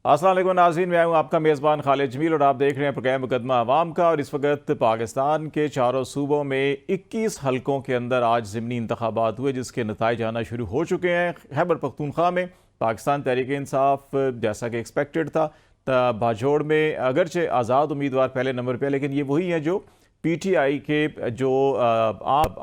अस्सलाम वालेकुम नाज़रीन, मैं हूं आपका मेज़बान खालिद जमील और आप देख रहे हैं प्रोग्राम मुकदमा अवाम का। और इस वक्त पाकिस्तान के चारों सूबों में 21 हलकों के अंदर आज ज़िमनी इंतखाबात हुए, जिसके नताइज आना शुरू हो चुके हैं। खैबर पख्तूनख्वा में पाकिस्तान तहरीक इंसाफ, जैसा कि एक्सपेक्टेड था, बाजोड़ में अगरचे आज़ाद उम्मीदवार पहले नंबर पर, लेकिन ये वही है जो PTI के जो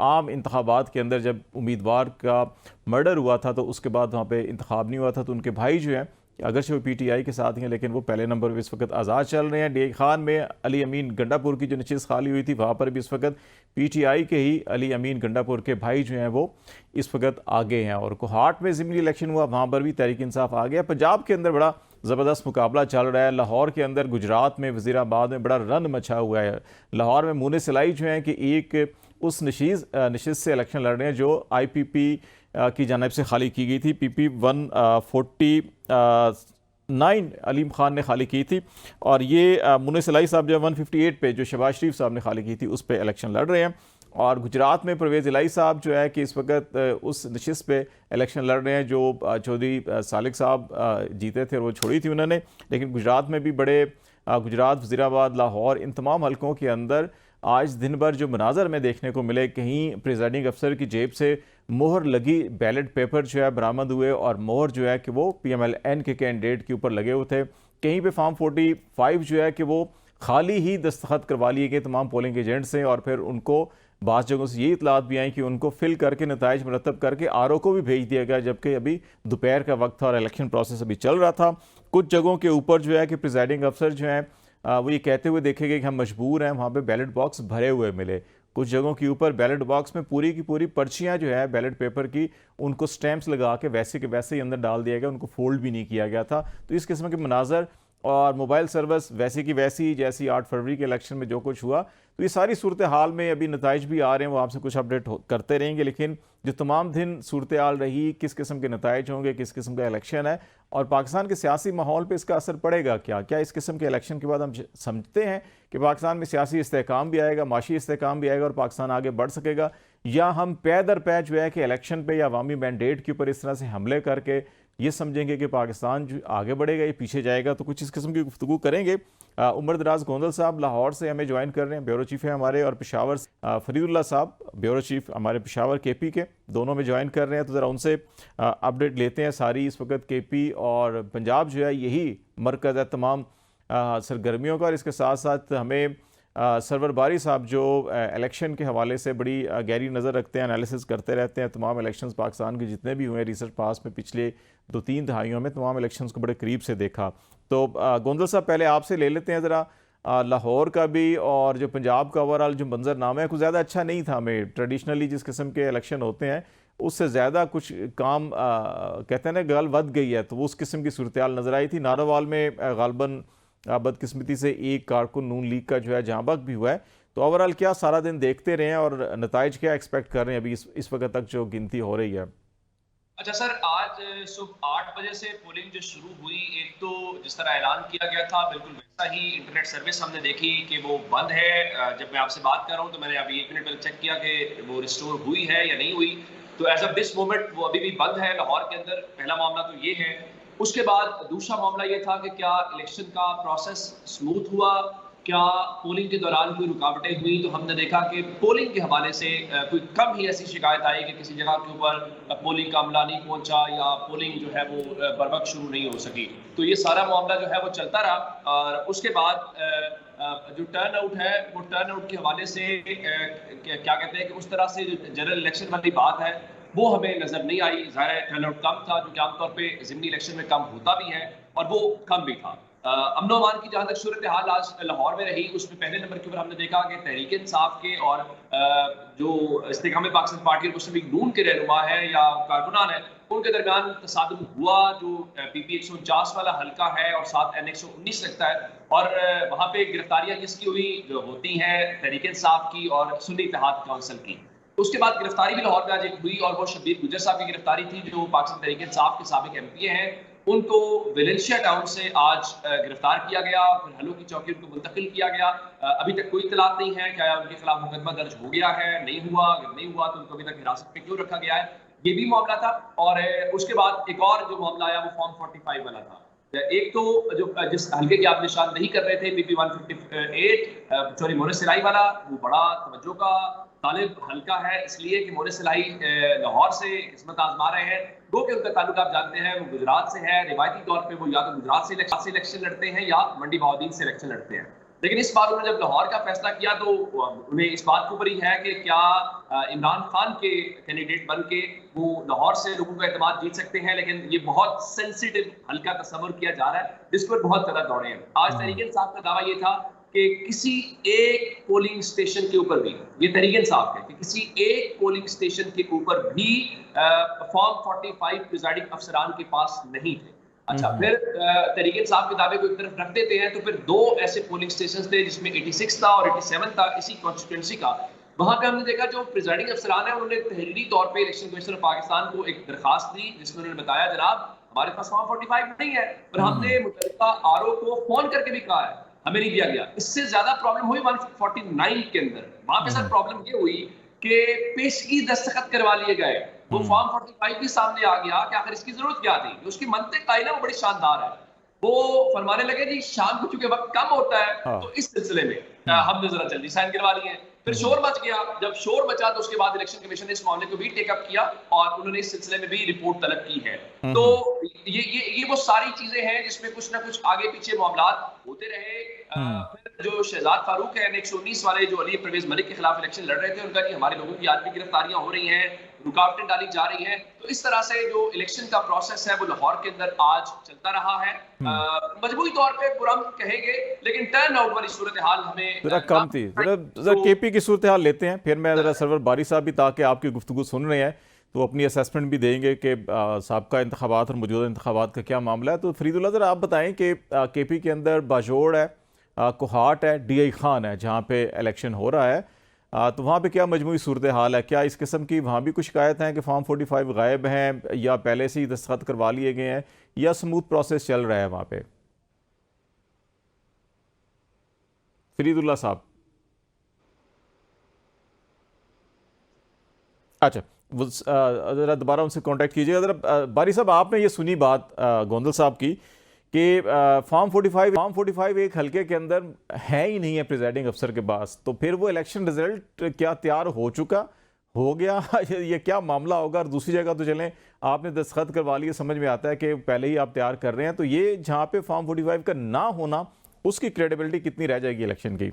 आम इंतखाबात के अंदर जब उम्मीदवार का मर्डर हुआ था तो उसके बाद वहाँ पे इंतखाब नहीं हुआ था, तो उनके भाई जो हैं अगरचे वो PTI के साथ ही हैं लेकिन वो पहले नंबर पर इस वक्त आज़ाद चल रहे हैं। डे खान में अली अमीन गंडापुर की जो नशिस्त खाली हुई थी वहाँ पर भी इस वक्त PTI के ही अली अमीन गंडापुर के भाई जो हैं वो इस वक्त आगे हैं। और कोहाट में ज़िमनी इलेक्शन हुआ, वहाँ पर भी तहरीक इंसाफ आ गया। पंजाब के अंदर बड़ा ज़बरदस्त मुकाबला चल रहा है। लाहौर के अंदर, गुजरात में, वज़ीराबाद में बड़ा रन मचा हुआ है। लाहौर में मुने सिलाई जो हैं कि एक उस नशिस्त से इलेक्शन लड़ रहे हैं जो IPP की जानिब से खाली की गई थी। PP 149 अलीम खान ने खाली की थी और ये मुने सिलाई साहब जो 158 पे जो शहबाज शरीफ साहब ने खाली की थी उस पर इलेक्शन लड़ रहे हैं। और गुजरात में परवेज़ इलाही साहब जो है कि इस वक्त उस नशिस्त पे इलेक्शन लड़ रहे हैं जो चौधरी सालिक साहब जीते थे और वो छोड़ी थी उन्होंने। लेकिन गुजरात में भी बड़े गुजरात, वज़ीराबाद, लाहौर, इन तमाम हलकों के अंदर आज दिन भर जो मनाजर में देखने को मिले, कहीं प्रिजाइडिंग अफसर की जेब से मोहर लगी बैलेट पेपर जो है बरामद हुए और मोहर जो है कि वो PMLN के कैंडिडेट के ऊपर लगे हुए थे। कहीं पे फॉर्म 45 जो है कि वो खाली ही दस्तखत करवा लिए गए तमाम पोलिंग एजेंट से और फिर उनको बाज़ जगहों से ये इतलात भी आई कि उनको फिल करके नताइज मुरतब करके RO को भी भेज दिया गया, जबकि अभी दोपहर का वक्त था और इलेक्शन प्रोसेस अभी चल रहा था। कुछ जगहों के ऊपर जो है कि प्रिजाइडिंग अफसर जो हैं वो ये कहते हुए देखे गए कि हम मजबूर हैं, वहाँ पे बैलेट बॉक्स भरे हुए मिले। कुछ जगहों के ऊपर बैलेट बॉक्स में पूरी की पूरी पर्चियाँ जो है बैलेट पेपर की, उनको स्टैंप्स लगा के वैसे के वैसे ही अंदर डाल दिया गया, उनको फोल्ड भी नहीं किया गया था। तो इस किस्म के मनाजर और मोबाइल सर्विस वैसी की वैसी जैसी 8 फरवरी के इलेक्शन में जो कुछ हुआ, तो ये सारी सूरत हाल में अभी नताइज भी आ रहे हैं, वो आपसे कुछ अपडेट करते रहेंगे। लेकिन जो तमाम दिन सूरत हाल रही, किस किस्म के नताइज होंगे, किस किस्म का इलेक्शन है और पाकिस्तान के सियासी माहौल पे इसका असर पड़ेगा क्या इस किस्म के इलेक्शन के बाद हम समझते हैं कि पाकिस्तान में सियासी इस्तेहकाम भी आएगा, माशी इस्तेहकाम भी आएगा और पाकिस्तान आगे बढ़ सकेगा, या हम पै दर पै जो है कि इलेक्शन पे या अवामी मैंडेट के ऊपर इस तरह से हमले करके ये समझेंगे कि पाकिस्तान जो आगे बढ़ेगा ये पीछे जाएगा। तो कुछ इस किस्म की गुफ्तगू करेंगे। उमर दराज गोंदल साहब लाहौर से हमें ज्वाइन कर रहे हैं, ब्यूरो चीफ है हमारे, और पेशावर फरीदुल्लाह साहब ब्यूरो चीफ हमारे पेशावर KP के, दोनों में ज्वाइन कर रहे हैं। तो ज़रा उनसे अपडेट लेते हैं। सारी इस वक्त KP और पंजाब जो है यही मरकज़ है तमाम सरगर्मियों का। और इसके साथ साथ हमें सरवर बारी साहब जो इलेक्शन के हवाले से बड़ी गहरी नज़र रखते हैं, एनालिसिस करते रहते हैं। तमाम इलेक्शंस पाकिस्तान के जितने भी हुए रिसर्च पास में पिछले 2-3 दहाइयों में तमाम इलेक्शंस को बड़े करीब से देखा। तो गोंदल साहब पहले आपसे ले लेते हैं ज़रा लाहौर का भी और जो पंजाब का ओवरऑल जो मंजरनामा है कुछ ज़्यादा अच्छा नहीं था। हमें ट्रेडिशनली जिस किस्म के इलेक्शन होते हैं उससे ज़्यादा कुछ काम कहते हैं ना गल वध गई है, तो वो उस किस्म की सूरत हाल नज़र आई थी। नारोवाल में गालबन बदकिस्मती से एक कारकुन नून लीग का जो है जहाँ बक भी हुआ है। तो ओवरऑल क्या सारा दिन देखते रहे हैं और नताइज क्या एक्सपेक्ट कर रहे हैं अभी इस वक्त तक जो गिनती हो रही है? अच्छा सर, आज सुबह 8 बजे से पोलिंग जो शुरू हुई, एक तो जिस तरह ऐलान किया गया था बिल्कुल वैसा ही इंटरनेट सर्विस हमने देखी कि वो बंद है। जब मैं आपसे बात कर रहा हूँ तो मैंने अभी 1 मिनट पहले चेक किया कि वो रिस्टोर हुई है या नहीं हुई। तो एज ऑफ दिस मोमेंट वो अभी भी बंद है लाहौर के अंदर। पहला मामला तो ये है। उसके बाद दूसरा मामला ये था कि क्या इलेक्शन का प्रोसेस स्मूथ हुआ, क्या पोलिंग के दौरान कोई रुकावटें हुई। तो हमने देखा कि पोलिंग के हवाले से कोई कम ही ऐसी शिकायत आई कि किसी जगह के ऊपर पोलिंग का अमला नहीं पहुंचा या पोलिंग जो है वो बर वक्त शुरू नहीं हो सकी। तो ये सारा मामला जो है वो चलता रहा। और उसके बाद जो टर्न आउट है वो टर्न आउट के हवाले से क्या कहते हैं कि उस तरह से जो जनरल इलेक्शन वाली बात है वो हमें नजर नहीं आई। ज़ाहिर है टर्न आउट कम था, जो कि आमतौर पर ज़िमनी इलेक्शन में कम होता भी है, और वो कम भी था। अमन अमान की जहाँ तक सूरत हाल आज लाहौर में रही, उसमें पहले नंबर के ऊपर हमने देखा कि तहरीक इंसाफ के और जो इस्तेकाम पाकिस्तान पार्टी और मुस्लिम लीग नून के रहनुमा है या कारकुनान है, उनके दरमियान तसादुम हुआ। जो PP 149 वाला हल्का है और साथ N 119 लगता है, और वहाँ पे गिरफ्तारियां किसकी हुई, जो होती हैं तहरीक इंसाफ की और सुन्नी इत्तेहाद काउंसिल की। उसके बाद गिरफ्तारी भी लाहौर में आज एक हुई और वो शब्बीर गुजर साहब की गिरफ्तारी थी, जो पाकिस्तान तहरीक इंसाफ के साबिक MPA हैं। उनको वेलेंशिया टाउन से आज गिरफ्तार किया गया, फिर हलो की चौकी उनको मुंतकिल किया गया। अभी तक कोई इतलात नहीं है क्या उनके खिलाफ मुकदमा दर्ज हो गया है, नहीं हुआ। अगर नहीं हुआ तो उनको अभी तक हिरासत में क्यों रखा गया है, ये भी मामला था। और उसके बाद एक और जो मामला आया वो फॉर्म 45 वाला था। एक तो जो जिस हल्के की आप निशानदेही कर रहे थे पीपी 158 सॉरी मोरस सिलाई वाला, वो बड़ा तवज्जो का तालिब हल्का है, इसलिए कि मोरस सिलाई लाहौर से किस्मत आजमा रहे हैं। दो के उनका ताल्लुक आप जानते हैं वो गुजरात से है। रिवायती तौर पे वो या तो गुजरात से इलेक्शन लड़ते हैं या मंडी बहाउद्दीन से इलेक्शन लड़ते हैं। लेकिन इस बार उन्होंने जब लाहौर का फैसला किया तो उन्हें इस बात के ऊपर ही है कि क्या इमरान खान के कैंडिडेट बन के वो लाहौर से लोगों का एतमाद जीत सकते हैं। लेकिन ये बहुत सेंसिटिव हल्का तस्वर किया जा रहा है जिस पर बहुत ज्यादा दौड़े हैं। आज तहरीक इंसाफ का दावा ये था कि किसी एक पोलिंग स्टेशन के ऊपर भी, ये तहरीक इंसाफ है कि किसी एक पोलिंग स्टेशन के ऊपर भी फॉर्म 45 प्रिजाइडिंग अफसरान के पास नहीं थे। अच्छा, फिर तहरीक इंसाफ के दावे को एक तरफ रख देते हैं तो फिर दो ऐसे पोलिंग स्टेशन थे जिसमें 86 था और 87 था इसी कॉन्स्टिट्यूंसी का। वहां पे हमने देखा जो प्रिजाइडिंग अफसरान है उन्होंने तहरीरी तौर पे इलेक्शन कमीशन ऑफ पाकिस्तान को एक दरखास्त दी जिसमें उन्होंने बताया जनाब हमारे पास फॉर्म 45 नहीं है, पर हमने मुतल्लिका आरओ को फोन करके भी कहा है, हमें नहीं दिया गया। इससे ज्यादा प्रॉब्लम हुई 149 के अंदर। वहां पे सर प्रॉब्लम ये हुई कि पेशगी दस्तखत करवा लिए गए, वो फॉर्म 45 भी सामने आ गया कि आखिर इसकी जरूरत क्या थी। उसकी मंतिक का वो बड़ी शानदार है। वो फरमाने लगे जी शाम को चूंकि वक्त कम होता है तो इस सिलसिले में हमने जरा जल्दी साइन करवा लिए। फिर शोर मच गया। जब शोर मचा तो उसके बाद इलेक्शन कमीशन ने इस मामले को भी टेकअप किया और उन्होंने इस सिलसिले में भी रिपोर्ट तलब की है। तो ये वो सारी चीजें हैं जिसमें कुछ ना कुछ आगे पीछे मामला होते रहे। फिर जो शहजाद फारूक है 119 वाले जो अली परवेज मलिक के खिलाफ इलेक्शन लड़ रहे थे, उनका कि हमारे लोगों की आज भी गिरफ्तारियां हो रही हैं, रुकावटें डाली जा रही हैं। तो इस तरह से जो इलेक्शन का प्रोसेस है वो लाहौर के अंदर आज चलता रहा है। मजबूरी तौर पे पुरम कहेंगे, लेकिन टर्न आउट वाली सूरत हाल हमें जरा कम थी। जरा केपी की सूरत हाल लेते हैं, फिर मैं जरा सरवर बारी साहब भी ताकि आपकी गुफ्तगू सुन रहे हैं तो अपनी असेसमेंट भी देंगे कि साबका इंतखाबात और मौजूदा इंतखाबात का क्या मामला है। तो फरीदुल्लाह जरा आप बताएं कि केपी के अंदर बाजोड़ है, कोहाट है, DI खान है जहाँ पे इलेक्शन हो रहा है, तो वहाँ पे क्या मजमूई सूरत हाल है? क्या इस किस्म की वहाँ भी कुछ शिकायत हैं कि फॉर्म 45 गायब हैं या पहले से ही दस्तखत करवा लिए गए हैं या स्मूथ प्रोसेस चल रहा है वहाँ पे? फरीदुल्लाह साहब। अच्छा, वो ज़रा दोबारा उनसे कांटेक्ट कीजिएगा। ज़रा बारी साहब आपने ये सुनी बात गोंदल साहब की कि फॉर्म 45 एक हल्के के अंदर है ही नहीं है प्रिजाइडिंग अफसर के पास, तो फिर वो इलेक्शन रिजल्ट क्या तैयार हो चुका हो गया ये क्या मामला होगा? और दूसरी जगह तो चलें आपने दस्तखत करवा लिए, समझ में आता है कि पहले ही आप तैयार कर रहे हैं, तो ये जहाँ पे फॉर्म 45 का ना होना उसकी क्रेडिबिलिटी कितनी रह जाएगी इलेक्शन की?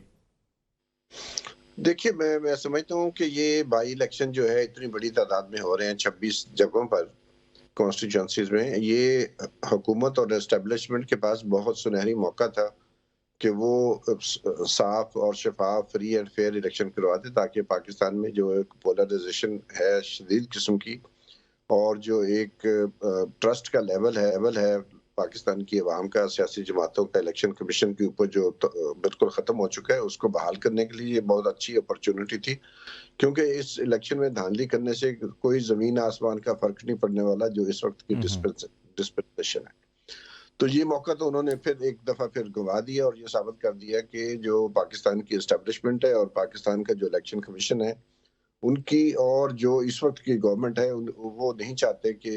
देखिए, मैं समझता हूँ कि ये बाई इलेक्शन जो है इतनी बड़ी तादाद में हो रहे हैं 26 जगहों पर कॉन्स्टिट्यूंसीज में, ये हुकूमत और एस्टेब्लिशमेंट के पास बहुत सुनहरी मौका था कि वो साफ और शफाफ, फ्री एंड फेयर इलेक्शन करवाते ताकि पाकिस्तान में जो एक पोलराइजेशन है शदीद किस्म की और जो एक ट्रस्ट का लेवल है पाकिस्तान की अवाम का सियासी जमातों का इलेक्शन कमीशन के ऊपर जो बिल्कुल ख़त्म हो चुका है, उसको बहाल करने के लिए ये बहुत अच्छी अपॉर्चुनिटी थी। क्योंकि इस इलेक्शन में धांधली करने से कोई ज़मीन आसमान का फ़र्क नहीं पड़ने वाला जो इस वक्त की डिस्पेंसेशन है। तो ये मौका तो उन्होंने फिर एक दफ़ा फिर गंवा दिया और ये साबित कर दिया कि जो पाकिस्तान की एस्टेब्लिशमेंट है और पाकिस्तान का जो इलेक्शन कमीशन है, उनकी और जो इस वक्त की गवर्नमेंट है वो नहीं चाहते कि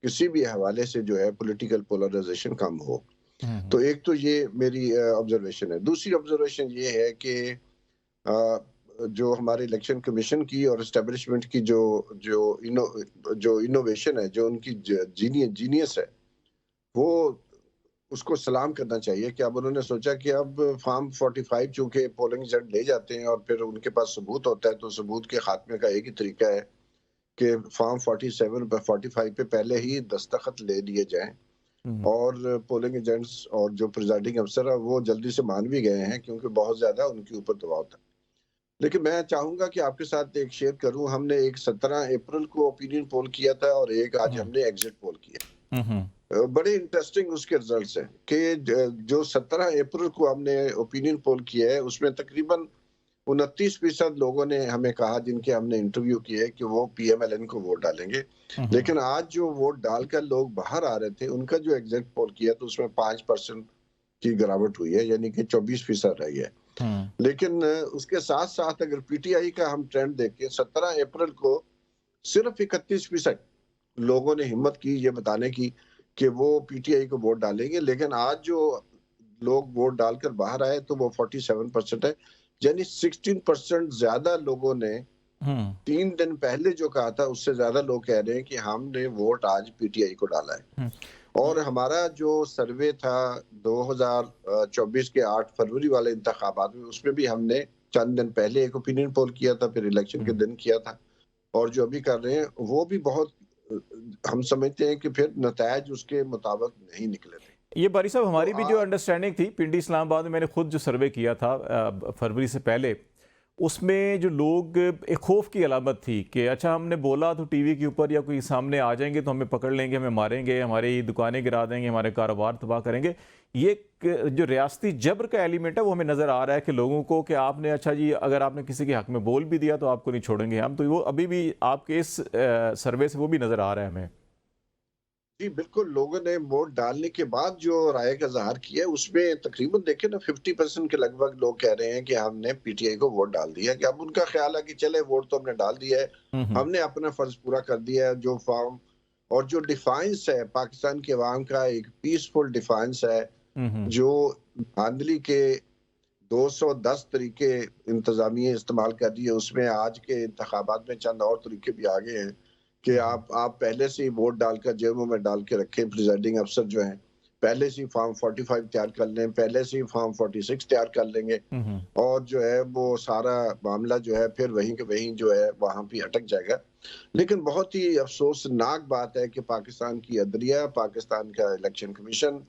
किसी भी हवाले से जो है पॉलिटिकल पोलराइजेशन कम हो। तो एक तो ये मेरी ऑब्जर्वेशन है। दूसरी ऑब्जर्वेशन ये है कि जो हमारे इलेक्शन कमीशन की और एस्टेब्लिशमेंट की जो इनोवेशन है, जो उनकी जीनियस है, वो उसको सलाम करना चाहिए कि अब उन्होंने सोचा कि अब फॉर्म 45 चूंकि पोलिंग एजेंट ले जाते हैं और फिर उनके पास सबूत होता है, तो सबूत के खात्मे का एक ही तरीका है कि फॉर्म 47 पर 45 पे पहले ही दस्तखत ले लिए जाएं और पोलिंग एजेंट्स और जो प्रिजाइडिंग अफसर है वो जल्दी से मान भी गए हैं क्योंकि बहुत ज्यादा उनके ऊपर दबाव था। लेकिन मैं चाहूंगा कि आपके साथ एक शेयर करूं, हमने एक 17 अप्रैल को ओपिनियन पोल किया था और एक आज हमने एग्जिट पोल किया। बड़े इंटरेस्टिंग उसके रिजल्ट्स हैं कि जो 17 अप्रैल को हमने ओपिनियन पोल किया है उसमें तकरीबन 29% लोगों ने हमें कहा, जिनके हमने इंटरव्यू किए, कि वो PMLN को वोट डालेंगे। लेकिन आज जो वोट डालकर लोग बाहर आ रहे थे उनका जो एग्जिट पोल किया तो उसमें 5% की गिरावट हुई है, यानी कि 24% रही है। लेकिन उसके साथ साथ अगर PTI का हम ट्रेंड देखें, 17 अप्रैल को सिर्फ 31% लोगों ने हिम्मत की ये बताने की कि वो पीटीआई को वोट डालेंगे, लेकिन आज जो लोग वोट डालकर बाहर आए तो वो 47% है, यानी 16% ज्यादा लोगों ने 3 दिन पहले जो कहा था उससे ज्यादा लोग कह रहे हैं कि हमने वोट आज पीटीआई को डाला है। और हमारा जो सर्वे था 2024 के 8 फरवरी वाले इंतखाबात में, उसमें भी हमने चंद दिन पहले एक ओपिनियन पोल किया था, फिर इलेक्शन के दिन किया था, और जो अभी कर रहे हैं वो भी बहुत हम समझते हैं कि फिर नतायज उसके मुताबिक नहीं निकले थे। ये बारी साहब हमारी तो भी जो अंडरस्टैंडिंग थी पिंडी इस्लामाबाद में, मैंने खुद जो सर्वे किया था फरवरी से पहले, उसमें जो लोग एक खौफ की अलामत थी कि अच्छा हमने बोला तो टीवी के ऊपर या कोई सामने आ जाएंगे तो हमें पकड़ लेंगे, हमें मारेंगे, हमारी दुकानें गिरा देंगे, हमारे कारोबार तबाह करेंगे। ये जो रियासती जबर का एलिमेंट है वो हमें नज़र आ रहा है कि लोगों को कि आपने अच्छा जी अगर आपने किसी के हक में बोल भी दिया तो आपको नहीं छोड़ेंगे हम, तो वो अभी भी आपके इस सर्वे से वो भी नज़र आ रहा है हमें। जी बिल्कुल, लोगों ने वोट डालने के बाद जो राय का इज़हार किया है उसमें तकरीबन देखें ना 50% के लगभग लोग कह रहे हैं कि हमने पीटीआई को वोट डाल दिया, कि अब उनका ख्याल है कि चले वोट तो हमने डाल दिया है, हमने अपना फर्ज पूरा कर दिया है। जो फॉर्म और जो डिफाइंस है पाकिस्तान के अवाम का, एक पीसफुल डिफाइंस है, जो धांधली के 210 तरीके इंतजामिया इस्तेमाल कर रही है, उसमें आज के इंतखाबात में चंद और तरीके भी आगे हैं कि आप पहले से ही वोट डालकर जेबों में डाल के रखें। प्रिजाइडिंग अफसर जो हैं पहले से ही फॉर्म 45 तैयार कर लें, पहले से ही फॉर्म 46 तैयार कर लेंगे, और जो है वो सारा मामला जो है फिर वहीं के वहीं जो है वहां भी अटक जाएगा। लेकिन बहुत ही अफसोसनाक बात है कि पाकिस्तान की अदलिया, पाकिस्तान का इलेक्शन कमीशन,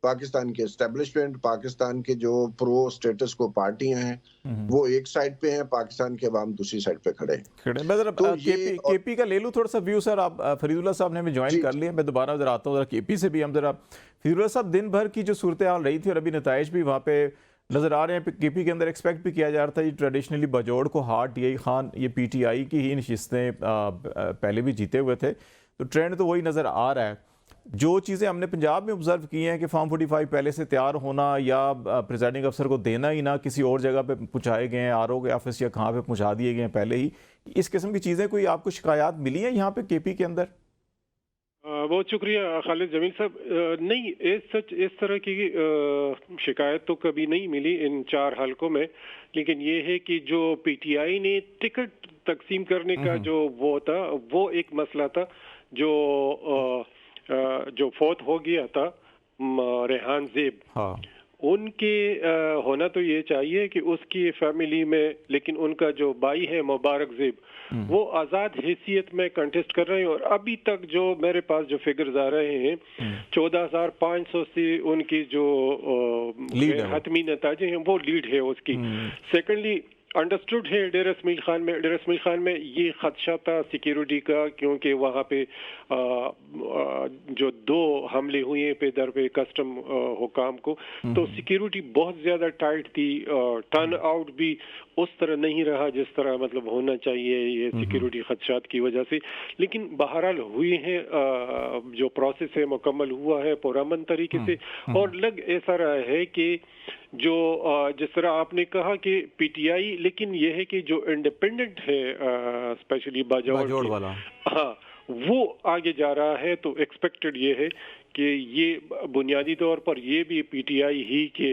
पाकिस्तान के एस्टेब्लिशमेंट, पाकिस्तान के जो प्रो स्टेटस को पार्टियां हैं वो एक साइड पे हैं, पाकिस्तान के अवाम दूसरी साइड पे खड़े हैं। मैं जरा तो केपी का ले लूँ थोड़ा सा व्यू सर। आप फरीदुल्लाह साहब ने हमें ज्वाइन कर लिया, मैं दोबारा जरा आता हूँ जरा केपी से भी। हम जरा फरीदुल्लाह साहब, दिन भर की जो सूरत हाल रही थी और अभी नताइज भी वहाँ पे नजर आ रहे हैं, केपी के अंदर एक्सपेक्ट भी किया जा रहा था ये ट्रेडिशनली बाजौड़ को हार टीआई खान, ये पीटीआई की ही नशिस्तें पहले भी जीते हुए थे, तो ट्रेंड तो वही नज़र आ रहा है। जो चीज़ें हमने पंजाब में ऑब्जर्व की हैं कि फॉर्म 45 पहले से तैयार होना या प्रिजाइडिंग अफसर को देना ही ना, किसी और जगह पे पहुंचाए गए हैं, आरओ के ऑफिस या कहाँ पे पहुंचा दिए गए हैं पहले ही, इस किस्म की चीज़ें कोई आपको शिकायत मिली हैं यहाँ पे केपी के अंदर? बहुत शुक्रिया खालिद जमील साहब। नहीं, इस तरह की शिकायत तो कभी नहीं मिली इन 4 हलकों में, लेकिन ये है कि जो पीटीआई ने टिकट तकसीम करने का जो वो था, वो एक मसला था। जो फौत हो गया था रेहान ज़ेब, हाँ, उनके होना तो ये चाहिए कि उसकी फैमिली में, लेकिन उनका जो भाई है मुबारक ज़ेब, वो आज़ाद हैसियत में कंटेस्ट कर रहे हैं, और अभी तक जो मेरे पास जो फिगर्स आ रहे हैं 14,500 से उनकी जो हतमी नतीजे हैं वो लीड है उसकी। सेकेंडली अंडरस्टूड है डेर इसमाइल खान में ये खदशा था सिक्योरिटी का, क्योंकि वहाँ पे जो 2 हमले हुए पे दर पे कस्टम हुकाम को, तो सिक्योरिटी बहुत ज़्यादा टाइट थी, टर्न आउट भी उस तरह नहीं रहा जिस तरह मतलब होना चाहिए ये सिक्योरिटी खदशात की वजह से। लेकिन बहरहाल हुई है, जो प्रोसेस है मुकम्मल हुआ है पुरअमन तरीके से, और लग ऐसा रहा है कि जो जिस तरह आपने कहा कि पीटीआई, लेकिन ये है कि जो इंडिपेंडेंट है स्पेशली बाजौड़ वाला, हाँ, वो आगे जा रहा है। तो एक्सपेक्टेड ये है कि ये बुनियादी तौर पर ये भी पीटीआई ही के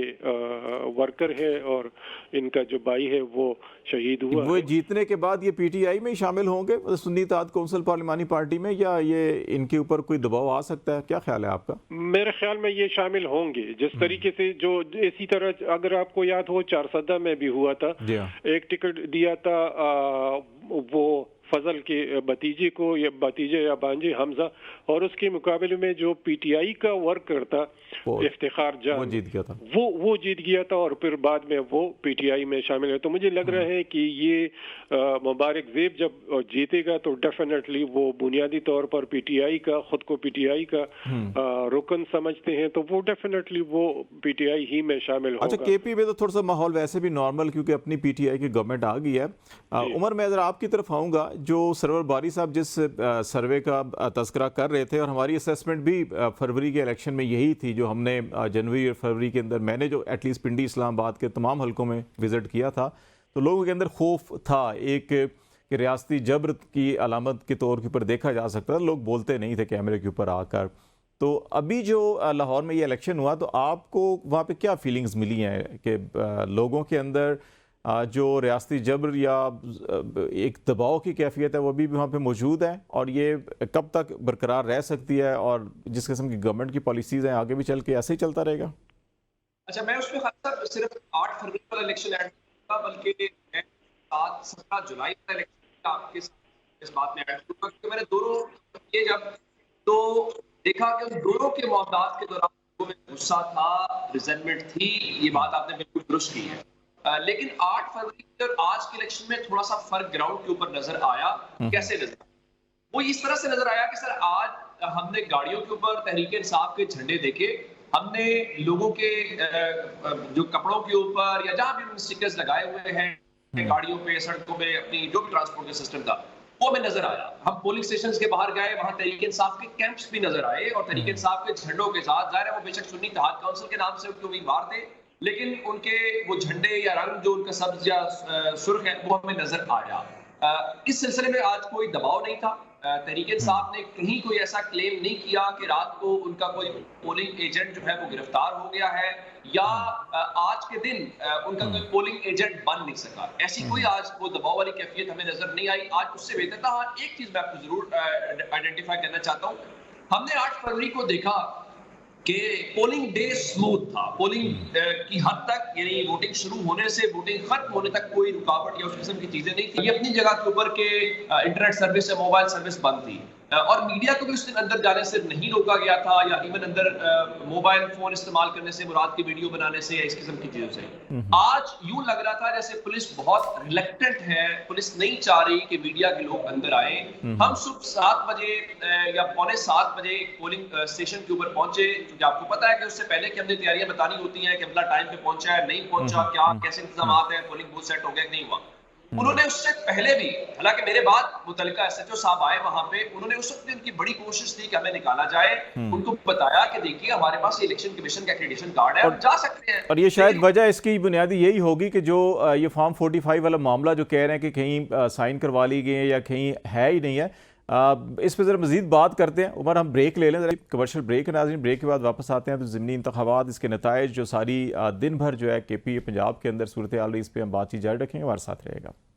वर्कर है, और इनका जो भाई है वो शहीद हुआ। वो जीतने के बाद ये पीटीआई में ही शामिल होंगे, सुन्नी इत्तेहाद कौंसिल पार्लिमानी पार्टी में, या ये इनके ऊपर कोई दबाव आ सकता है? क्या ख्याल है आपका? मेरे ख्याल में ये शामिल होंगे, जिस तरीके से जो इसी तरह अगर आपको याद हो 4 में भी हुआ था, एक टिकट दिया था वो फजल के भतीजे को, या भतीजे या भांजे हमजा, और उसके मुकाबले में जो पीटीआई का वर्कर था इफ्तिखार जान, वो जीत गया था। वो जीत गया था, और फिर बाद में वो पीटीआई में शामिल है। तो मुझे लग रहा है कि ये मुबारक ज़ेब जब जीतेगा तो डेफिनेटली वो बुनियादी तौर पर पीटीआई का, खुद को पीटीआई का रुकन समझते हैं, तो वो डेफिनेटली वो पीटीआई ही में शामिल होगा। अच्छा, केपी में तो थोड़ा सा माहौल वैसे भी नॉर्मल, क्योंकि अपनी पीटीआई की गवर्नमेंट आ गई है। उमर, मैं जरा आपकी तरफ आऊँगा। जो सरवर बारी साहब जिस सर्वे का तस्करा कर रहे थे, और हमारी असेसमेंट भी फरवरी के इलेक्शन में यही थी, जो हमने जनवरी और फरवरी के अंदर, मैंने जो एटलीस्ट पिंडी इस्लामाबाद के तमाम हलकों में विज़िट किया था, तो लोगों के अंदर खौफ था एक कि रियासती जबर की अलामत के तौर के ऊपर देखा जा सकता था। लोग बोलते नहीं थे कैमरे के ऊपर आकर। तो अभी जो लाहौर में ये इलेक्शन हुआ तो आपको वहाँ पे क्या फीलिंग्स मिली हैं कि लोगों के अंदर जो रियासती जबर या एक दबाव की कैफियत है वो भी वहाँ पे मौजूद है, और ये कब तक बरकरार रह सकती है, और जिस किस्म की गवर्नमेंट की पॉलिसीज़ हैं आगे भी चल के ऐसे ही चलता रहेगा? अच्छा, मैं उसमें खास सिर्फ 8 फरवरी वाला इलेक्शन ऐड करूंगा, बल्कि 17 जुलाई वाला इलेक्शन आपके साथ इस बात में ऐड करूंगा, क्योंकि मैंने दोनों ये जब तो देखा कि उन दोनों के मामलात के दौरान लोगों में गुस्सा था, रिजेंटमेंट थी, ये बात आपने बिल्कुल दुरुस्त की है। लेकिन 8 फरवरी और आज के इलेक्शन में थोड़ा सा फर्क ग्राउंड के ऊपर नजर आया। कैसे नजर आया? वो इस तरह से नजर आया कि सर आज हमने गाड़ियों के ऊपर तहरीक इंसाफ के झंडे देखे, हमने लोगों के जो कपड़ों के ऊपर या जहां भी उन्होंने स्टिकर्स लगाए हुए हैं गाड़ियों पे, सड़कों पे, अपनी जो भी ट्रांसपोर्ट का सिस्टम था वो हमें नजर आया। हम पोलिंग स्टेशन के बाहर गए, वहां तहरीक इंसाफ के कैंप्स भी नजर आए, और तहरीक इंसाफ के झंडों के साथ, जाहिर है वो बेशक सुन्नी इत्तेहाद काउंसिल के नाम से उनके उम्मीदवार थे, लेकिन उनके वो झंडे या रंग जो उनका सब्ज या सुर्ख है वो हमें नजर आया। इस सिलसिले में आज कोई दबाव नहीं था। तहरीक इंसाफ ने कहीं कोई ऐसा क्लेम नहीं किया कि रात को उनका कोई पोलिंग एजेंट जो है वो गिरफ्तार हो गया है, या आज के दिन उनका कोई पोलिंग एजेंट बन नहीं सका। ऐसी कोई आज वो दबाव वाली कैफियत हमें नजर नहीं आई। आज उससे बेहतर था। हाँ, एक चीज मैं आपको जरूर आइडेंटिफाई करना चाहता हूँ, हमने 8 फरवरी को देखा कि पोलिंग डे स्मूथ था। पोलिंग की हद तक, यानी वोटिंग शुरू होने से वोटिंग खत्म होने तक कोई रुकावट या उस किस्म की चीजें नहीं थी। ये अपनी जगह के ऊपर के इंटरनेट सर्विस या मोबाइल सर्विस बंद थी, और मीडिया को भी उस दिन अंदर जाने से नहीं रोका गया था, या इवन अंदर मोबाइल फोन इस्तेमाल करने से, मुराद की वीडियो बनाने से, या इस किस्म की चीजों से। आज यूं लग रहा था जैसे पुलिस बहुत रिलेक्टेंट है, पुलिस नहीं चाह रही कि मीडिया के लोग अंदर आए। हम सुबह 7 बजे या पौने 7 बजे पोलिंग स्टेशन के ऊपर पहुंचे, क्योंकि आपको पता है कि उससे पहले की हमने तैयारियां बतानी होती हैं कि अगला टाइम पे पहुंचा है, नहीं पहुंचा, क्या कैसे इंतजाम है, पोलिंग बूथ सेट हो गया नहीं हुआ। उन्होंने उससे पहले भी, हालांकि मेरे बाद मुतल्लिका एसएचओ साहब आए वहां पे, उन्होंने उस वक्त भी उनकी बड़ी कोशिश थी कि हमें निकाला जाए। उनको बताया कि देखिए हमारे पास इलेक्शन कमीशन का एक्रेडिटेशन कार्ड है, हम जा सकते हैं। और ये शायद वजह इसकी बुनियादी यही होगी कि जो ये फॉर्म 45 वाला मामला जो कह रहे हैं कि कहीं साइन करवा ली गई है या कहीं है ही नहीं है, इस पर ज़रा मज़ीद बात करते हैं। उमर, हम ब्रेक ले लें, ज़रा कमर्शियल ब्रेक है नाज़रीन। ब्रेक के बाद वापस आते हैं तो ज़िमनी इंतखाबात, इसके नताइज जो सारी दिन भर जो है KP पंजाब के अंदर सूरत हाल रही, इस पर हम बातचीत जारी रखेंगे। हमारे साथ रहेगा।